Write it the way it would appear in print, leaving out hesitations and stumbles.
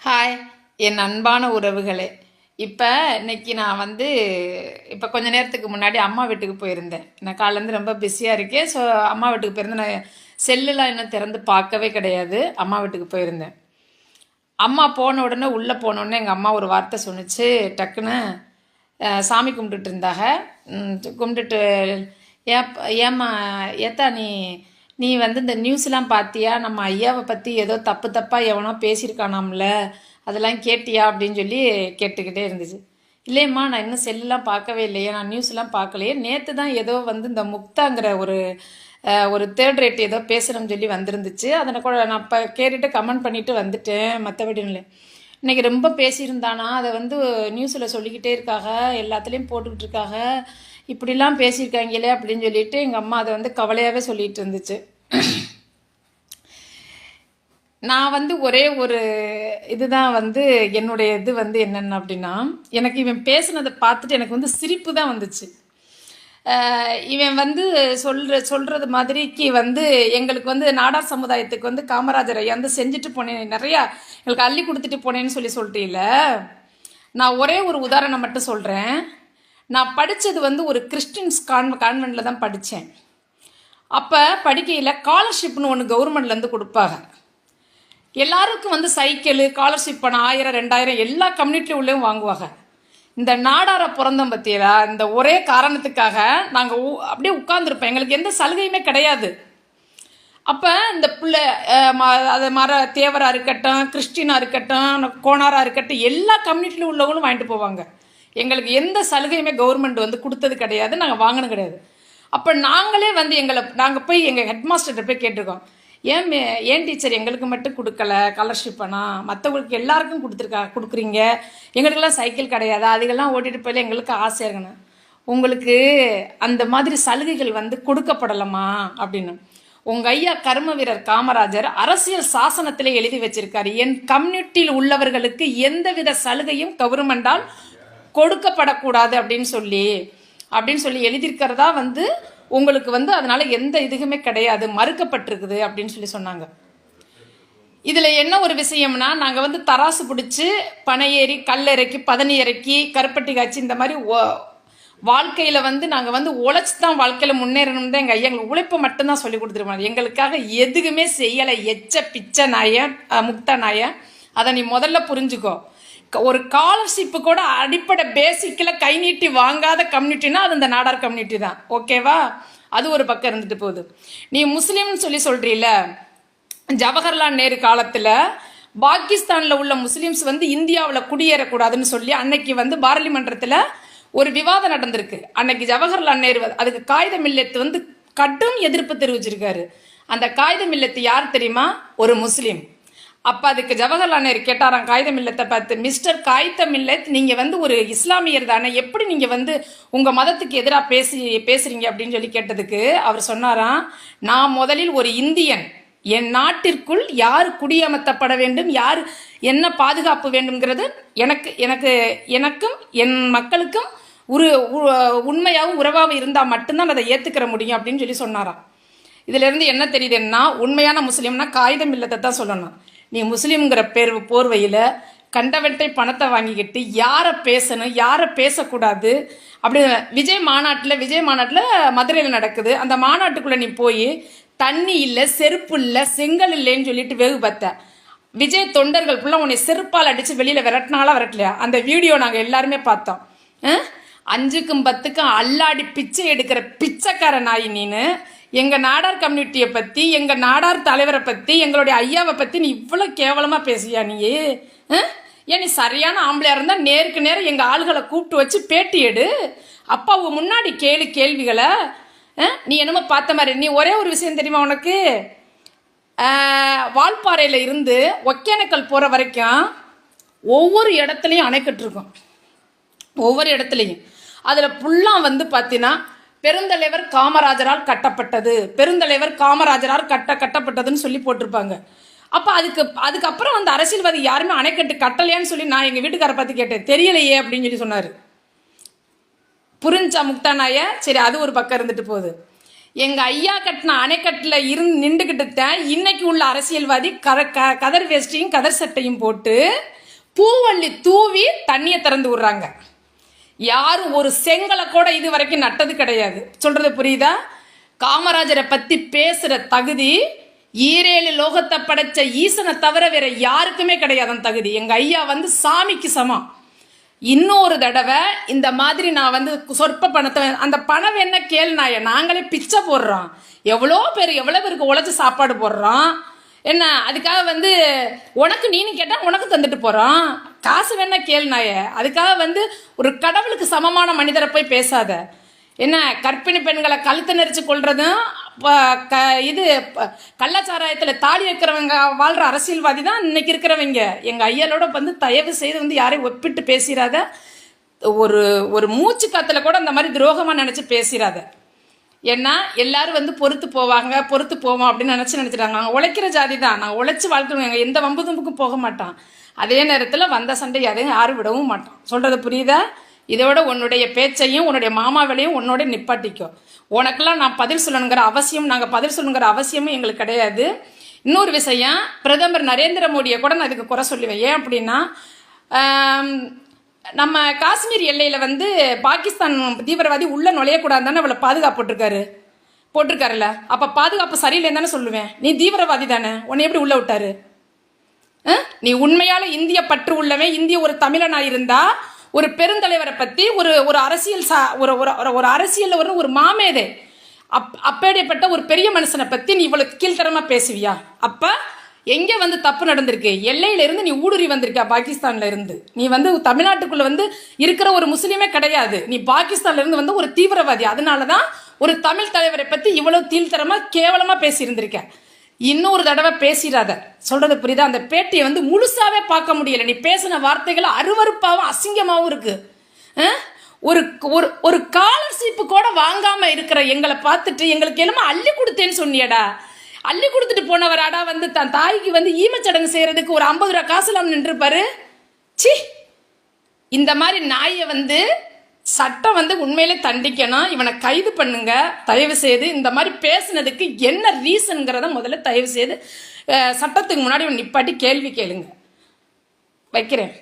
Hi என் அன்பான உறவுகளே. இன்னைக்கு நான் இப்போ கொஞ்ச நேரத்துக்கு முன்னாடி அம்மா வீட்டுக்கு போயிருந்தேன். நான் காலையிலேருந்து ரொம்ப பிஸியாக இருக்கேன். ஸோ அம்மா வீட்டுக்கு போயிருந்தேன். நான் செல்லுலாம் இன்னும் திறந்து பார்க்கவே கிடையாது. அம்மா வீட்டுக்கு போயிருந்தேன். அம்மா போன உடனே உள்ளே போனோடனே எங்கள் அம்மா ஒரு வார்த்தை சொன்னிச்சு. டக்குன்னு சாமி கும்பிட்டுட்டு இருந்தாங்க. கும்பிட்டுட்டு ஏம்மா ஏத்தா நீ நீ இந்த நியூஸ்லாம் பார்த்தியா? நம்ம ஐயாவை பற்றி ஏதோ தப்பு தப்பாக எவனோ பேசியிருக்கானாம்ல, அதெல்லாம் கேட்டியா அப்படின்னு சொல்லி கேட்டுக்கிட்டே இருந்துச்சு. இல்லையம்மா, நான் இன்னும் செல்லாம் பார்க்கவே இல்லையே, நான் நியூஸ்லாம் பார்க்கலையே. நேற்று தான் ஏதோ இந்த முக்தாங்கிற ஒரு தேர்ட் ரேட் ஏதோ பேசுகிறோன்னு சொல்லி வந்திருந்துச்சு. அதனை கூட நான் இப்போ கேட்டுட்டு கமெண்ட் பண்ணிவிட்டு வந்துட்டேன். மற்றபடி இல்லை. இன்றைக்கி ரொம்ப பேசியிருந்தானா, அதை நியூஸில் சொல்லிக்கிட்டே இருக்காங்க, எல்லாத்துலேயும் போட்டுக்கிட்டு இருக்காங்க. இப்படிலாம் பேசியிருக்காங்களே அப்படின்னு சொல்லிட்டு எங்கள் அம்மா அதை கவலையாகவே சொல்லிகிட்டு இருந்துச்சு. நான் ஒரே ஒரு இதுதான் என்னுடைய இது என்னென்ன அப்படின்னா, எனக்கு இவன் பேசுனதை பார்த்துட்டு எனக்கு சிரிப்பு தான் வந்துச்சு. இவன் சொல்கிறது மாதிரிக்கு எங்களுக்கு நாடார் சமுதாயத்துக்கு காமராஜர் ஐயா செஞ்சுட்டு போனேன், நிறையா எங்களுக்கு அள்ளி கொடுத்துட்டு போனேன்னு சொல்லிட்டீல. நான் ஒரே ஒரு உதாரணம் மட்டும் சொல்கிறேன். நான் படித்தது ஒரு கிறிஸ்டின்ஸ் கான்வென்ட்டில் தான் படித்தேன். அப்போ படிக்கையில் ஸ்காலர்ஷிப்னு ஒன்று கவர்மெண்ட்லேருந்து கொடுப்பாங்க. எல்லாருக்கும் சைக்கிள் ஸ்காலர்ஷிப் பணம் 1000 2000 எல்லா கம்யூனிட்டி உள்ளேயும் வாங்குவாங்க. இந்த நாடாரை பிறந்தோம் பற்றியலா, இந்த ஒரே காரணத்துக்காக நாங்கள் அப்படியே உட்கார்ந்துருப்போம். எங்களுக்கு எந்த சலுகையுமே கிடையாது. அப்போ இந்த பிள்ளை அது தேவராக இருக்கட்டும், கிறிஸ்டினாக இருக்கட்டும், கோணாராக இருக்கட்டும், எல்லா கம்யூனிட்டியில் உள்ளவங்களும் வாங்கிட்டு போவாங்க. எங்களுக்கு எந்த சலுகையுமே கவர்மெண்ட் கொடுத்தது கிடையாது, நாங்கள் வாங்கினது கிடையாது. அப்போ நாங்களே நாங்கள் போய் எங்கள் ஹெட்மாஸ்டர்கிட்ட போய் கேட்டிருக்கோம், ஏன் டீச்சர் எங்களுக்கு மட்டும் கொடுக்கல ஸ்காலர்ஷிப் பணம், மற்றவங்களுக்கு எல்லாருக்கும் கொடுக்குறீங்க, எங்களுக்கெல்லாம் சைக்கிள் கிடையாது, அதுக்கெல்லாம் ஓட்டிகிட்டு போயில எங்களுக்கு ஆசை இருக்கணும், உங்களுக்கு அந்த மாதிரி சலுகைகள் கொடுக்கப்படலாமா அப்படின்னு. உங்கள் ஐயா கர்ம வீரர் காமராஜர் அரசியல் சாசனத்திலே எழுதி வச்சிருக்காரு, என் கம்யூனிட்டியில் உள்ளவர்களுக்கு எந்தவித சலுகையும் கவர்மெண்டால் கொடுக்கப்படக்கூடாது அப்படின்னு சொல்லி எழுதியிருக்கிறதா உங்களுக்கு அதனால எந்த இதுக்குமே கிடையாது, மறுக்கப்பட்டிருக்குது அப்படின்னு சொல்லி சொன்னாங்க. இதில் என்ன ஒரு விஷயம்னா, நாங்கள் தராசு பிடிச்சி பனை ஏறி கல் இறக்கி பதனி இறக்கி கருப்பட்டி காய்ச்சி இந்த மாதிரி வாழ்க்கையில் நாங்கள் உழைச்சி தான் வாழ்க்கையில் முன்னேறணும் தான் எங்கள் ஐயா எங்களுக்கு உழைப்பை மட்டும்தான் சொல்லி கொடுத்துருவாங்க. எங்களுக்காக எதுக்குமே செய்யலை. எச்ச பிச்சை நாய முக்தா நாய, அதை நீ முதல்ல புரிஞ்சுக்கோ. ஒரு ஸ்காலர்ஷிப்பு கூட அடிப்படை பேசிக்கில் கை நீட்டி வாங்காத கம்யூனிட்டினா அது இந்த நாடார் கம்யூனிட்டி தான். ஓகேவா? அது ஒரு பக்கம் இருந்துட்டு போகுது. நீ முஸ்லீம்னு சொல்கிறீல, ஜவஹர்லால் நேரு காலத்தில் பாகிஸ்தானில் உள்ள முஸ்லீம்ஸ் இந்தியாவில் குடியேறக்கூடாதுன்னு சொல்லி அன்னைக்கு பாராளுமன்றத்தில் ஒரு விவாதம் நடந்திருக்கு. அன்னைக்கு ஜவஹர்லால் நேரு அதுக்கு காகிதம் இல்லத்து கடும் எதிர்ப்பு தெரிவிச்சிருக்காரு. அந்த காகிதம் இல்லத்து யார் தெரியுமா? ஒரு முஸ்லீம். அப்போ அதுக்கு ஜவஹர்லால் நேரு கேட்டாராம் காகிதம் இல்லத்தை பார்த்து, மிஸ்டர் காகிதம் இல்லத், நீங்கள் ஒரு இஸ்லாமியர் தானே, எப்படி நீங்கள் உங்கள் மதத்துக்கு எதிராக பேசுகிறீங்க அப்படின்னு சொல்லி கேட்டதுக்கு அவர் சொன்னாராம், நான் முதலில் ஒரு இந்தியன், என் நாட்டிற்குள் யார் குடியமர்த்தப்பட வேண்டும், யார் என்ன பாதுகாப்பு வேண்டும்ங்கிறது எனக்கும் என் மக்களுக்கும் உண்மையாகவும் உறவாகவும் இருந்தால் மட்டும்தான் அதை ஏற்றுக்கிற முடியும் அப்படின்னு சொல்லி சொன்னாராம். இதிலிருந்து என்ன தெரியுதுன்னா, உண்மையான முஸ்லீம்னா காகிதம் இல்லத்தை தான் சொல்லணும். நீ முஸ்லீம்ங்கிற போர்வையில் கண்டவன்ட்டை பணத்தை வாங்கிக்கிட்டு யாரை பேசணும் யாரை பேசக்கூடாது அப்படி விஜய் மாநாட்டில் மதுரையில் நடக்குது. அந்த மாநாட்டுக்குள்ளே நீ போய் தண்ணி இல்லை, செருப்பு இல்லை, செங்கல் இல்லைன்னு சொல்லிட்டு வெகு பார்த்த விஜய் தொண்டர்கள் ஃபுல்லாக உன்னை செருப்பால் அடித்து வெளியில் விரட்டிலையா? அந்த வீடியோ நாங்கள் எல்லாருமே பார்த்தோம். 5க்கும் 10க்கும் அல்லாடி பிச்சை எடுக்கிற பிச்சைக்கார நாய் நீனு. எங்கள் நாடார் கம்யூனிட்டியை பற்றி, எங்கள் நாடார் தலைவரை பற்றி, எங்களுடைய ஐயாவை பற்றி நீ இவ்வளோ கேவலமாக பேசுவியா? நீ சரியான ஆம்பளையாக இருந்தால் நேருக்கு நேரம் எங்கள் ஆளுகளை கூப்பிட்டு வச்சு பேட்டி எடு. அப்பா முன்னாடி கேள்விகளை நீ என்னமோ பார்த்த மாதிரி. நீ ஒரே ஒரு விஷயம் தெரியுமா உனக்கு? வால்பாறையில் இருந்து ஒகேனக்கல் போகிற வரைக்கும் ஒவ்வொரு இடத்துலையும் அணைக்கட்டு இருக்கும். ஒவ்வொரு இடத்துலையும் அதில் ஃபுல்லாக பார்த்தீங்கன்னா பெருந்தலைவர் காமராஜரால் கட்டப்பட்டது, பெருந்தலைவர் காமராஜரால் கட்டப்பட்டதுன்னு சொல்லி போட்டிருப்பாங்க. அப்போ அதுக்கப்புறம் அரசியல்வாதி யாருமே அணைக்கட்டு கட்டலையான்னு சொல்லி நான் எங்கள் வீட்டுக்காரை பார்த்து கேட்டேன். தெரியலையே அப்படின்னு சொல்லி சொன்னார். புரிஞ்சா முக்தா நாய? சரி, அது ஒரு பக்கம் இருந்துட்டு போகுது. எங்க ஐயா கட்டின அணைக்கட்டுல இருந்து நின்றுகிட்டு இன்னைக்கு உள்ள அரசியல்வாதி கதர் வேஷ்டியும் கதர் சட்டையும் போட்டு பூவள்ளி தூவி தண்ணியை திறந்து விடுறாங்க. யாரும் ஒரு செங்கலை கூட இது வரைக்கும் நட்டது கிடையாது. சொல்றது புரியுதா? காமராஜரை பத்தி பேசுற தகுதி ஈரேழு லோகத்தை படைச்ச ஈசனை தவிர வேற யாருக்குமே கிடையாது. அந்த தகுதி எங்க ஐயா வந்து சாமிக்கு சமம். இன்னொரு தடவை இந்த மாதிரி நான் வந்து சொற்ப பணத்தை அந்த பணம் என்ன கேள்நாய நாங்களே பிச்சை போடுறோம். எவ்வளோ பேருக்கு உழைச்சி சாப்பாடு போடுறோம். என்ன அதுக்காக வந்து உனக்கு நீனு கேட்டால் உனக்கு தந்துட்டு போகிறோம். காசு வேணா கேள்நாய. அதுக்காக வந்து ஒரு கடவுளுக்கு சமமான மனிதரை போய் பேசாத. என்ன கர்ப்பிணி பெண்களை கழுத்து நெரிச்சு கொள்றதும் இது கள்ளச்சாராயத்தில் தாலி வைக்கிறவங்க வாழ்கிற அரசியல்வாதி தான் இன்னைக்கு இருக்கிறவங்க. எங்கள் ஐயாலோட வந்து தயவு செய்து வந்து யாரையும் ஒப்பிட்டு பேசிடாத. ஒரு மூச்சு காத்துல கூட அந்த மாதிரி துரோகமாக நினச்சி பேசிடாத. ஏன்னா எல்லாரும் வந்து பொறுத்து போவோம் அப்படின்னு நினச்சிட்டாங்க. நாங்கள் உழைக்கிற ஜாதி தான், நாங்கள் உழைச்சி வாழ்க்கணும். எங்கள் எந்த வம்பு தும்புக்கும் போக மாட்டோம். அதே நேரத்தில் வந்த சண்டை அதையும் யாரும் விடவும் மாட்டோம். சொல்கிறது புரியுதா? இதோட உன்னுடைய பேச்சையும் உன்னுடைய மாமாவிலையும் உன்னோட நிப்பாட்டிக்கோ. உனக்கெல்லாம் நான் பதில் சொல்லணுங்கிற அவசியம், நாங்கள் பதில் சொல்லணுங்கிற அவசியமும் எங்களுக்கு கிடையாது. இன்னொரு விஷயம், பிரதமர் நரேந்திர மோடியை கூட நான் இதுக்கு குறை சொல்லுவேன். ஏன் அப்படின்னா, நம்ம காஷ்மீர் எல்லையில் வந்து பாகிஸ்தான் தீவிரவாதி உள்ள நுழையக்கூடாது தானே அவளை பாதுகாப்பு போட்டிருக்காருல்ல. அப்போ பாதுகாப்பு சரியில்லைன்னு தானே சொல்லுவேன். நீ தீவிரவாதி தானே, உன்னை எப்படி உள்ள விட்டாரு? நீ உண்மையால இந்திய பற்று உள்ளவன், இந்திய ஒரு தமிழனா இருந்தா ஒரு பெருந்தலைவரை பத்தி ஒரு அரசியல் ஒரு அரசியல் ஒரு மாமேதை அப்பேற்பட்ட ஒரு பெரிய மனுஷனை பத்தி நீ இவ்வளவு கீழ்த்தரமா பேசுவியா? அப்ப எங்க வந்து தப்பு நடந்திருக்கு? எல்லையில இருந்து நீ ஊடுருவி வந்திருக்க. பாகிஸ்தான்ல இருந்து நீ வந்து தமிழ்நாட்டுக்குள்ள வந்து இருக்கிற ஒரு முஸ்லீமே கிடையாது. நீ பாகிஸ்தான்ல இருந்து வந்து ஒரு தீவிரவாதி. அதனாலதான் ஒரு தமிழ் தலைவரை பத்தி இவ்வளவு கீழ்த்தரமா கேவலமா பேசி இருந்திருக்க. இன்னொரு தடவை பேசிடாத. சொல்றது புரியுதா? அந்த பேட்டியை வந்து முழுசாவே பார்க்க முடியல. நீ பேசின வார்த்தைகள் அருவருப்பாவும் அசிங்கமாவும் இருக்கு. ஒரு ஒரு ஸ்காலர்ஷிப் கூட வாங்காம இருக்கிற எங்களை பார்த்துட்டு எங்களுக்கு என்னமோ அள்ளி கொடுத்தேன்னு சொன்னியடா. அள்ளி கொடுத்துட்டு போனவராடா வந்து தன் தாய்க்கு வந்து ஈமச்சடங்கு செய்யறதுக்கு ஒரு 50 ரூபா காசு இல்லாம நின்றுப்பாரு. சி, இந்த மாதிரி நாயை வந்து சட்டம் வந்து உண்மையிலே தண்டிக்கணும். இவனை கைது பண்ணுங்க தயவு செய்து. இந்த மாதிரி பேசுனதுக்கு என்ன ரீசன்ங்கிறத முதல்ல தயவு செய்து சட்டத்துக்கு முன்னாடி நிப்பாட்டி கேள்வி கேளுங்க. வைக்கிறேன்.